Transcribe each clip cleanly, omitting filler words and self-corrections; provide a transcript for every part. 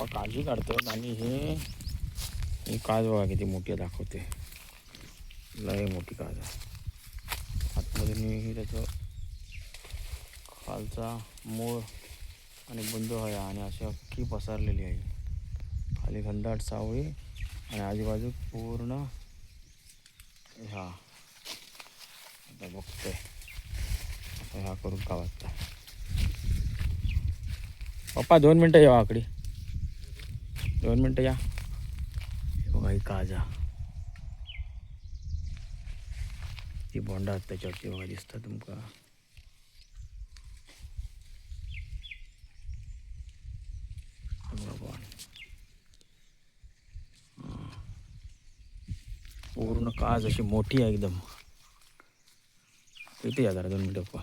पप्पा काळजी काढतात. आणि ही काज बघा किती मोठी दाखवते, लय मोठी काज आहे. आतमध्ये मी त्याचं खालचा मूळ आणि बुंदू आहे आणि अशी अख्खी पसरलेली आहे. खाली घनदाट सावळी आणि आजूबाजू पूर्ण ह्या आता बघतोय असं ह्या करून का वाटतं. पप्पा 2 मिनटं या आकडी, 2 मिनटं या. बघा ही काजा, ती बोंडा त्याच्यावरती बघा दिसतात तुमका. पूर्ण काज अशी मोठी आहे एकदम. इथे या जरा 2 मिनटं पप्पा.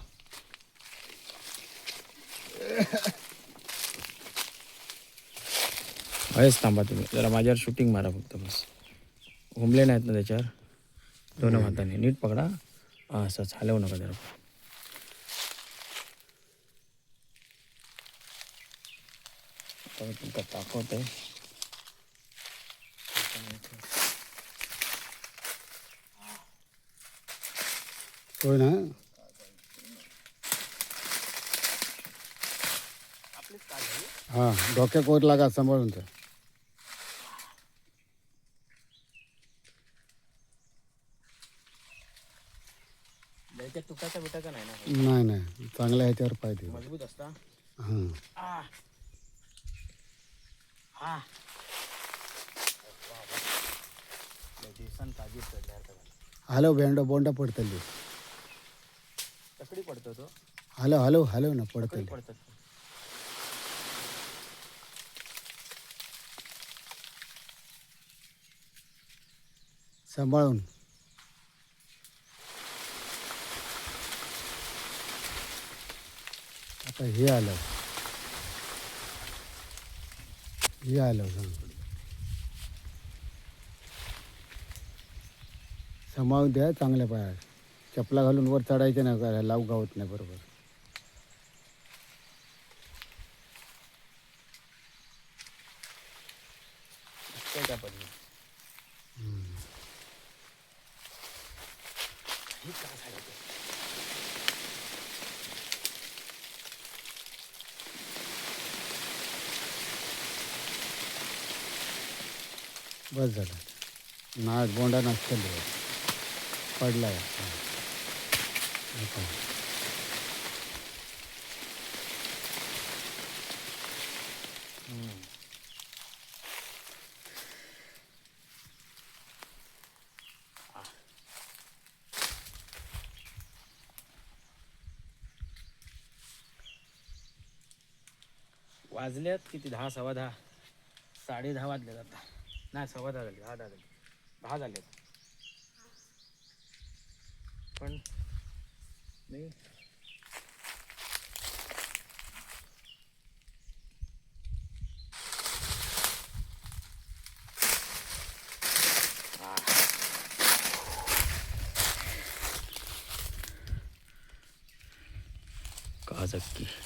आहेच थांबा तुम्ही जरा, माझ्यावर शूटिंग मारा फक्त बस. घुमले नाहीत ना त्याच्यावर. दोन हाताने नीट पकडा. असंच हलवू नका जरा. तुमका दाखवत आहे. होय ना. हां, डोक्यात वर लागा सांभाळून. तर तुटाचा बिटाचा नाही ना. नाही नाही, चांगल्या ह्याच्यावर पाहिजे, मजबूत असता. हां. हॅलो बेंडो बोंडा पडतली. तकडी पडतो तो. हॅलो हॅलो हॅलो ना पडतली. पडतात. सांभाळून. आता हे आलं, हे आलं. सांभाळून द्या चांगल्या पायात. चपला घालून वर चढायचे नाही, काय लावू गावत नाही बरोबर. काय पडली. बस झालं. नाच बोंडा नाचते पडलाय. वाजल्यात किती, 10 सव्वा 10, 10:30 वाजल्यात आता. नाही 10:15 झाले, 10 झाले, 10 झालेत. पण मी काजक्की